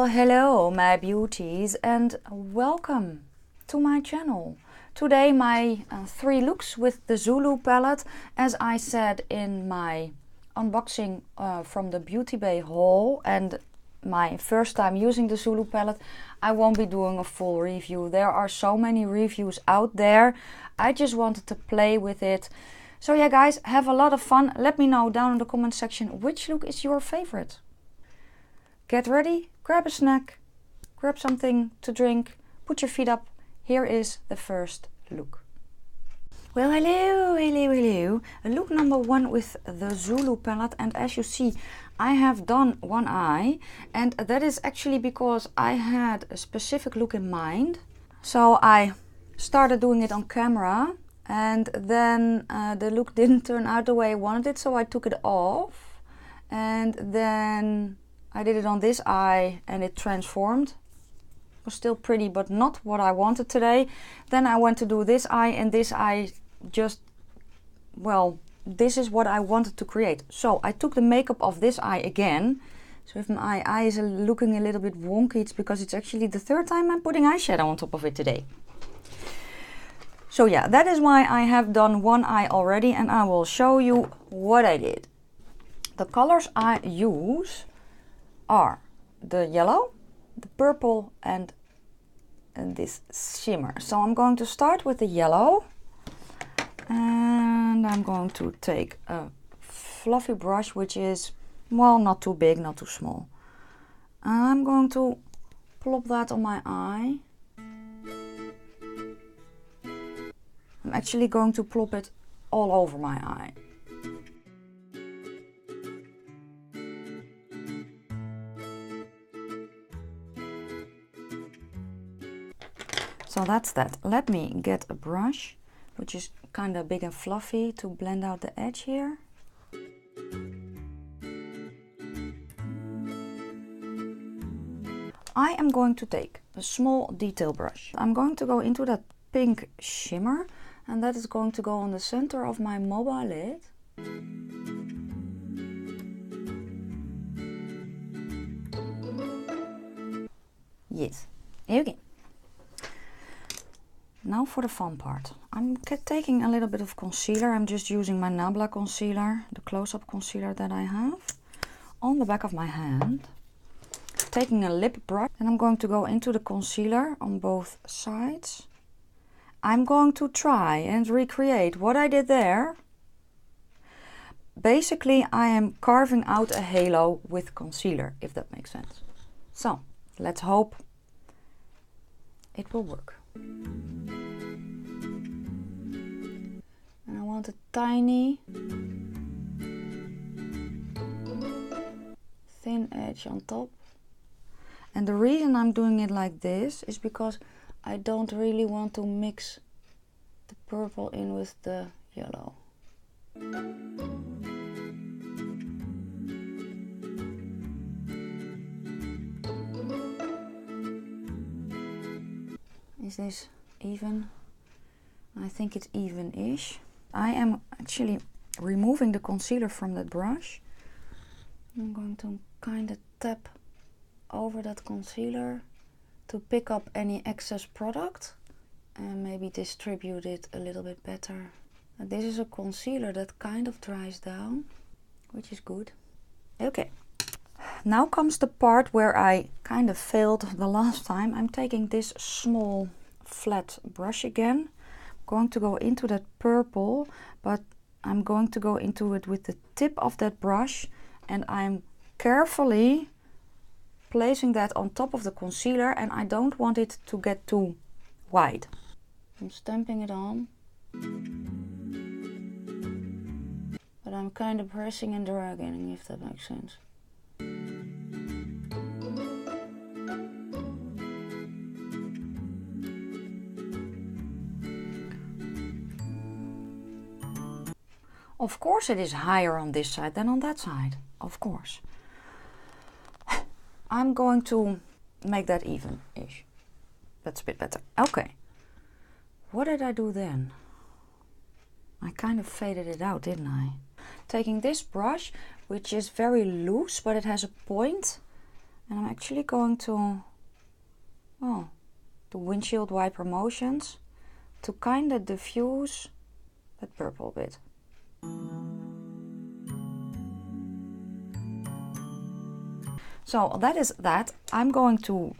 Well, hello my beauties and welcome to my channel. Today my 3 looks with the ZULU palette. As I said in my unboxing from the Beauty Bay haul and my first time using the ZULU palette, I won't be doing a full review. There are so many reviews out there. I just wanted to play with it. So yeah guys, have a lot of fun. Let me know down in the comment section which look is your favorite. Get ready, grab a snack, grab something to drink, put your feet up. Here is the first look. Well, hello. Look number 1 with the ZULU palette, and as you see, I have done one eye, and that is actually because I had a specific look in mind. So I started doing it on camera, and then the look didn't turn out the way I wanted it, so I took it off, and then I did it on this eye and it transformed. It was still pretty, but not what I wanted today. Then I went to do this eye, and this eye just, well, this is what I wanted to create. So I took the makeup of this eye again. So if my eye is looking a little bit wonky, it's because it's actually the 3rd time I'm putting eyeshadow on top of it today. So yeah, that is why I have done one eye already, and I will show you what I did. The colors I use are the yellow, the purple, and this shimmer. So I'm going to start with the yellow, and I'm going to take a fluffy brush, which is, well, not too big, not too small. I'm going to plop that on my eye. I'm actually going to plop it all over my eye. So that's that. Let me get a brush, which is kind of big and fluffy, to blend out the edge here. I am going to take a small detail brush. I'm going to go into that pink shimmer, and that is going to go on the center of my mobile lid. Yes, okay. Now for the fun part. I'm taking a little bit of concealer. I'm just using my Nabla concealer, the close-up concealer that I have, on the back of my hand. Taking a lip brush, and I'm going to go into the concealer on both sides. I'm going to try and recreate what I did there. Basically, I am carving out a halo with concealer, if that makes sense. So, let's hope it will work. And I want a tiny thin edge on top. And the reason I'm doing it like this is because I don't really want to mix the purple in with the yellow. Is this even? I think it's even-ish. I am actually removing the concealer from that brush. I'm going to kind of tap over that concealer to pick up any excess product and maybe distribute it a little bit better. And this is a concealer that kind of dries down, which is good. Okay. Now comes the part where I kind of failed the last time. I'm taking this small flat brush again. I'm going to go into that purple, but I'm going to go into it with the tip of that brush, and I'm carefully placing that on top of the concealer, and I don't want it to get too wide. I'm stamping it on, but I'm kind of pressing and dragging, if that makes sense. Of course it is higher on this side than on that side, of course. I'm going to make that even-ish. That's a bit better. Okay. What did I do then? I kind of faded it out, didn't I? Taking this brush, which is very loose, but it has a point, And I'm actually going to, the windshield wiper motions to kind of diffuse that purple bit. So that is that. I'm going to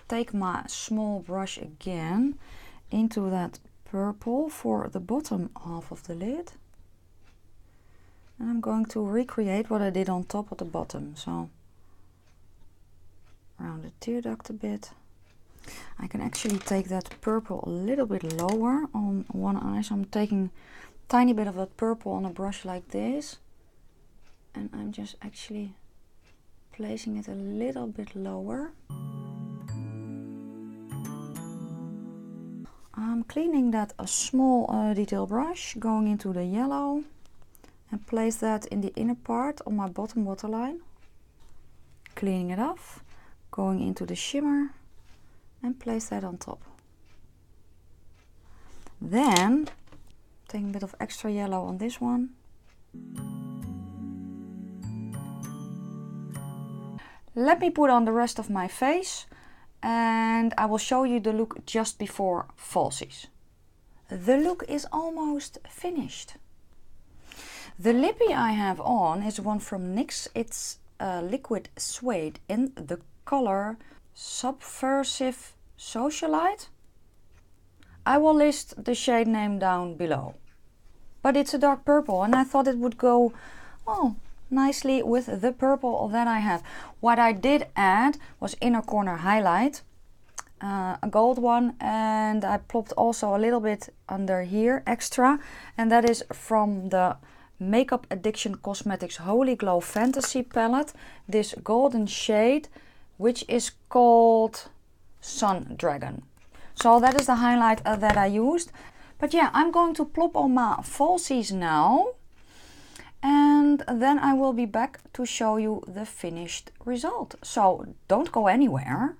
take my small brush again into that purple for the bottom half of the lid. And I'm going to recreate what I did on top of the bottom. So around the tear duct a bit. I can actually take that purple a little bit lower on one eye. So I'm taking a tiny bit of that purple on a brush like this. And I'm just actually placing it a little bit lower. I'm cleaning that a small detail brush, going into the yellow and place that in the inner part on my bottom waterline. Cleaning it off, going into the shimmer and place that on top. Then taking a bit of extra yellow on this one. Let me put on the rest of my face and I will show you the look just before falsies. The look is almost finished. The lippy I have on is one from NYX. It's liquid suede in the color Subversive Socialite. I will list the shade name down below. But it's a dark purple and I thought it would go nicely with the purple that I have. What I did add was inner corner highlight, a gold one, and I plopped also a little bit under here extra, and that is from the Makeup Addiction Cosmetics Holy Glow Fantasy palette, this golden shade, which is called Sun Dragon. So that is the highlight that I used. But yeah, I'm going to plop on my falsies now. And then I will be back to show you the finished result. So don't go anywhere.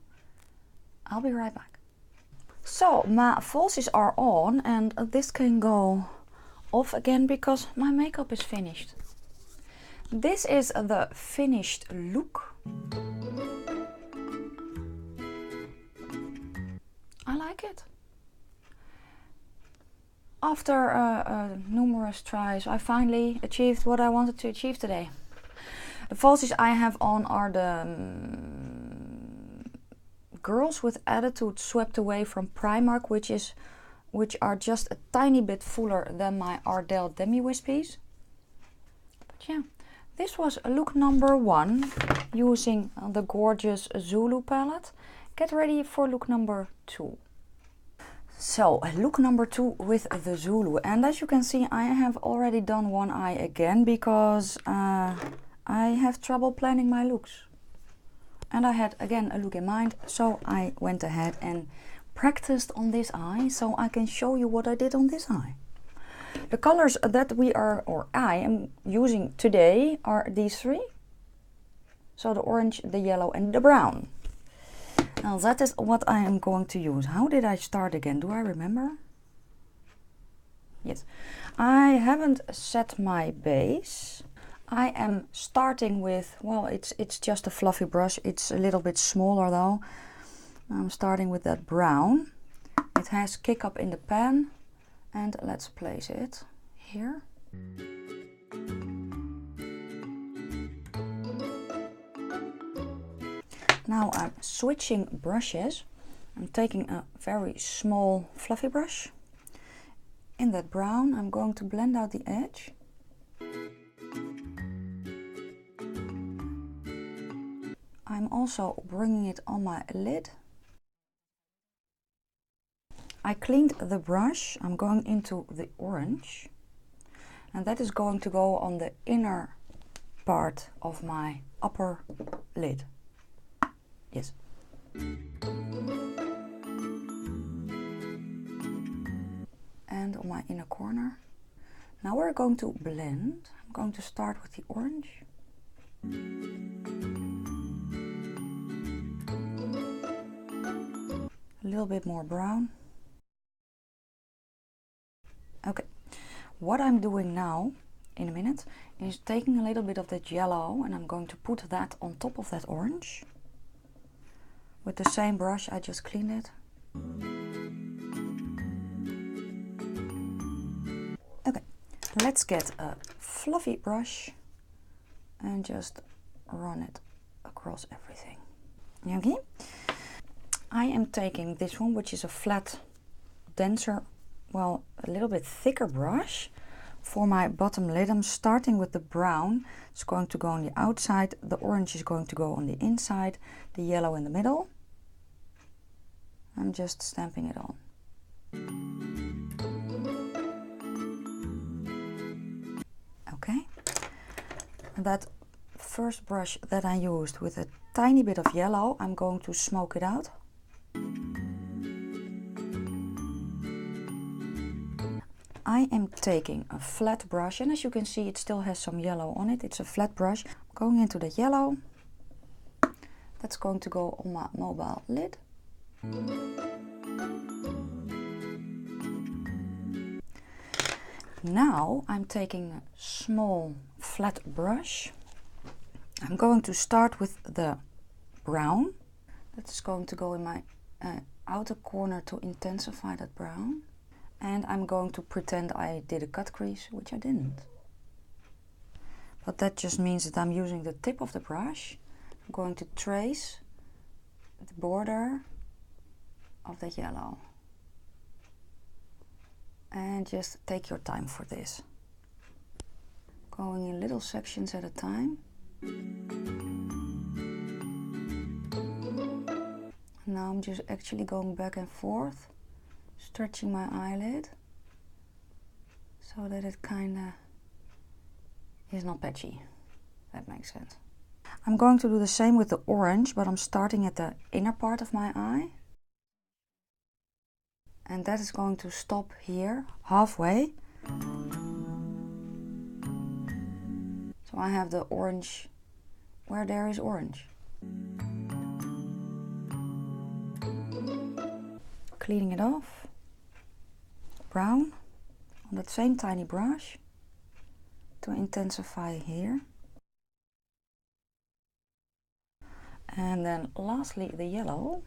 I'll be right back. So my falsies are on and this can go off again because my makeup is finished. This is the finished look. I like it. After numerous tries, I finally achieved what I wanted to achieve today. The falsies I have on are the Girls with Attitude Swept Away from Primark, which are just a tiny bit fuller than my Ardell Demi Wispies. But yeah, this was look number 1 using the gorgeous ZULU palette. Get ready for look number 2. So look number 2 with the ZULU, and as you can see I have already done one eye again because I have trouble planning my looks. And I had again a look in mind, so I went ahead and practiced on this eye so I can show you what I did on this eye. The colors that I am using today are these 3. So the orange, the yellow and the brown. Now that is what I am going to use. How did I start again? Do I remember? Yes. I haven't set my base. I am starting with, well, it's just a fluffy brush. It's a little bit smaller though. I'm starting with that brown. It has kick up in the pan. And let's place it here. Now I'm switching brushes. I'm taking a very small fluffy brush. In that brown, I'm going to blend out the edge. I'm also bringing it on my lid. I cleaned the brush. I'm going into the orange. And that is going to go on the inner part of my upper lid. Yes. And on my inner corner. Now we're going to blend. I'm going to start with the orange. A little bit more brown. Okay, what I'm doing now, in a minute, is taking a little bit of that yellow and I'm going to put that on top of that orange. With the same brush, I just cleaned it. Okay, let's get a fluffy brush and just run it across everything. Okay, I am taking this one, which is a flat, denser, well, a little bit thicker brush. For my bottom lid, I'm starting with the brown. It's going to go on the outside, the orange is going to go on the inside, the yellow in the middle. I'm just stamping it on. Okay, and that first brush that I used with a tiny bit of yellow, I'm going to smoke it out. I am taking a flat brush, and as you can see, it still has some yellow on it. It's a flat brush. Going into the yellow. That's going to go on my mobile lid. Now I'm taking a small flat brush. I'm going to start with the brown. That's going to go in my outer corner to intensify that brown. And I'm going to pretend I did a cut crease, which I didn't. But that just means that I'm using the tip of the brush. I'm going to trace the border of the yellow. And just take your time for this. Going in little sections at a time. Now I'm just actually going back and forth, stretching my eyelid so that it kind of is not patchy. That makes sense. I'm going to do the same with the orange, but I'm starting at the inner part of my eye. And that is going to stop here, halfway. So I have the orange where there is orange. Cleaning it off. Brown on that same tiny brush to intensify here. And then lastly the yellow.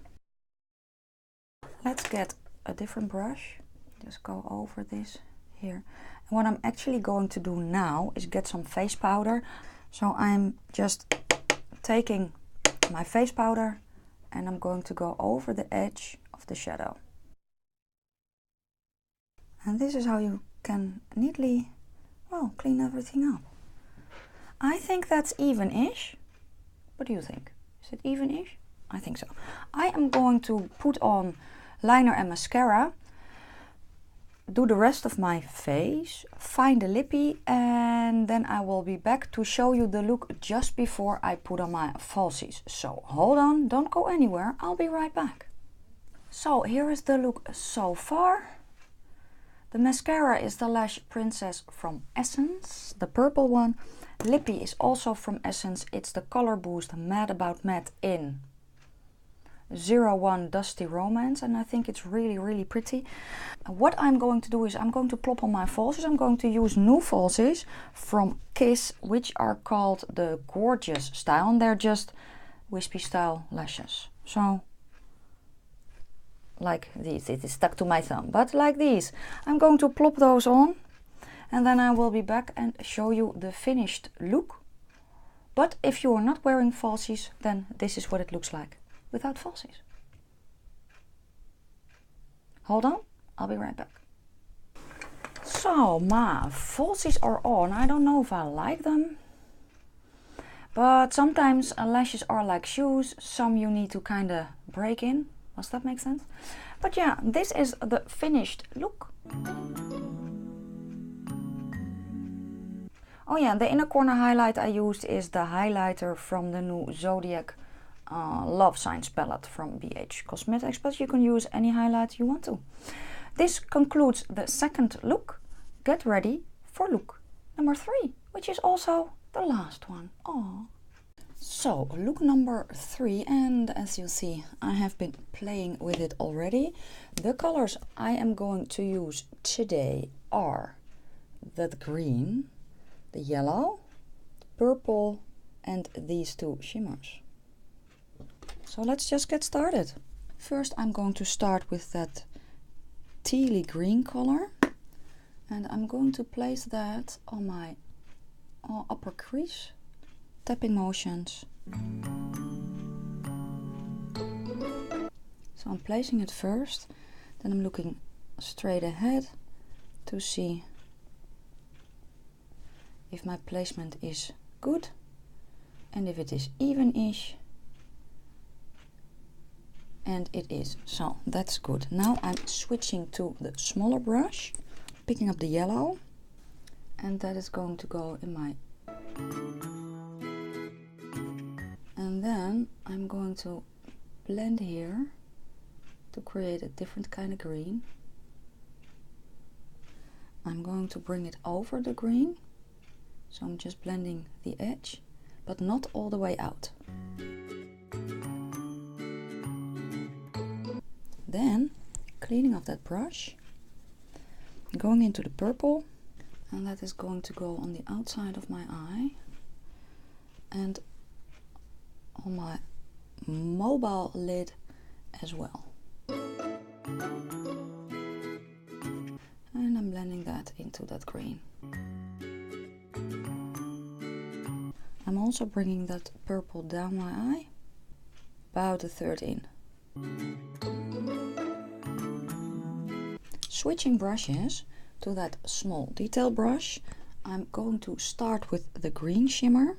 Let's get a different brush. Just go over this here. And what I'm actually going to do now is get some face powder. So I'm just taking my face powder and I'm going to go over the edge of the shadow. And this is how you can neatly, well, clean everything up. I think that's even-ish. What do you think? Is it even-ish? I think so. I am going to put on liner and mascara, do the rest of my face, find a lippy, and then I will be back to show you the look just before I put on my falsies. So hold on, don't go anywhere, I'll be right back. So here is the look so far. The mascara is the Lash Princess from Essence, the purple one. Lippy is also from Essence. It's the Color Boost Mad About Matte in 01 Dusty Romance, and I think it's really, really pretty. What I'm going to do is I'm going to plop on my falsies. I'm going to use new falsies from Kiss, which are called the Gorgeous style, and they're just wispy style lashes. So like these, it is stuck to my thumb, but like these. I'm going to plop those on, and then I will be back and show you the finished look. But if you are not wearing falsies, then this is what it looks like without falsies. Hold on, I'll be right back. So my falsies are on. I don't know if I like them, but sometimes lashes are like shoes. Some you need to kind of break in. Does that make sense? But yeah, this is the finished look. Oh yeah, the inner corner highlight I used is the highlighter from the new Zodiac Love Signs palette from BH Cosmetics, but you can use any highlight you want to. This concludes the second look. Get ready for look number 3, which is also the last one. Aww. So look number 3, and as you see, I have been playing with it already. The colors I am going to use today are that green, the yellow, purple, and these two shimmers. So let's just get started. First I'm going to start with that tealy green color, and I'm going to place that on my upper crease, tapping motions. So I'm placing it first, then I'm looking straight ahead to see if my placement is good and if it is even-ish, and it is. So that's good. Now I'm switching to the smaller brush, picking up the yellow, and that is going to go in my, and then I'm going to blend here to create a different kind of green. I'm going to bring it over the green, so I'm just blending the edge, but not all the way out. Then cleaning off that brush, going into the purple, and that is going to go on the outside of my eye and on my mobile lid as well. And I'm blending that into that green. I'm also bringing that purple down my eye, about a third in. Switching brushes to that small detail brush, I'm going to start with the green shimmer,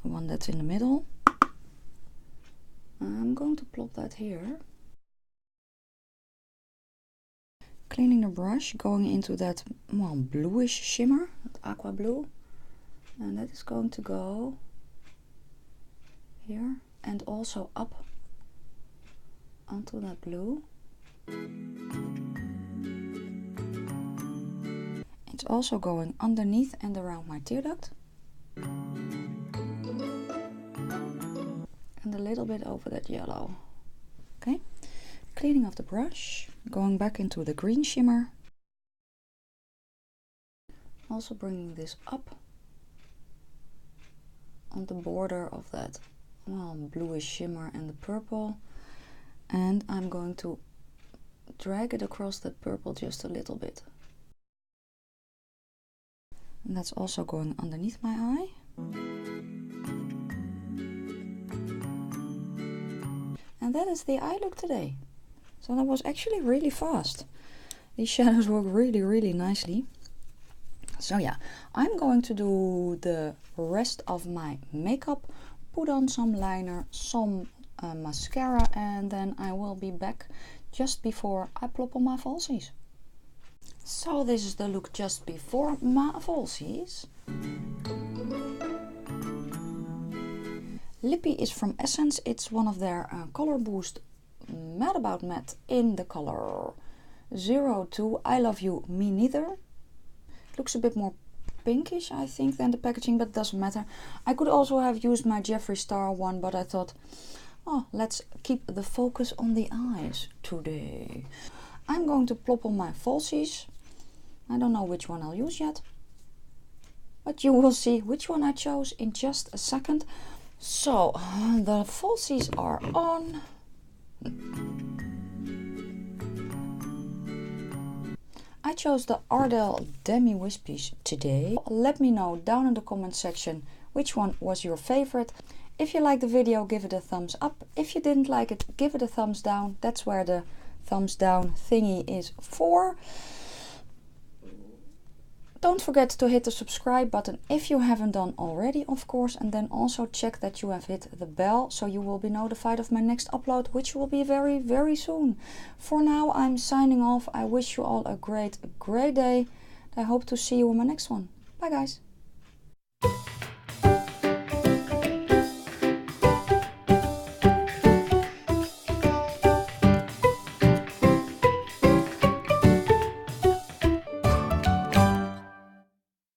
the one that's in the middle. I'm going to plop that here. Cleaning the brush, going into that bluish shimmer, that aqua blue, and that is going to go here and also up onto that blue. It's also going underneath and around my tear duct, and a little bit over that yellow. Okay, cleaning off the brush, going back into the green shimmer, also bringing this up on the border of that bluish shimmer and the purple, and I'm going to drag it across that purple just a little bit. And that's also going underneath my eye. And that is the eye look today. So that was actually really fast. These shadows work really nicely. So yeah, I'm going to do the rest of my makeup, put on some liner, some mascara, and then I will be back just before I plop on my falsies. So this is the look just before my falsies. Lippy is from Essence. It's one of their Color Boost Mad About Matte in the color 02. I Love You, Me Neither. Looks a bit more pinkish, I think, than the packaging, but doesn't matter. I could also have used my Jeffree Star one, but I thought, oh, let's keep the focus on the eyes today. I'm going to plop on my falsies. I don't know which one I'll use yet, but you will see which one I chose in just a second. So the falsies are on. I chose the Ardell Demi Wispies today. Let me know down in the comment section which one was your favorite. If you liked the video, give it a thumbs up. If you didn't like it, give it a thumbs down. That's where the thumbs down thingy is for. Don't forget to hit the subscribe button if you haven't done already, of course, and then also check that you have hit the bell so you will be notified of my next upload, which will be very soon. For now, I'm signing off. I wish you all a great day. I hope to see you in my next one. Bye guys.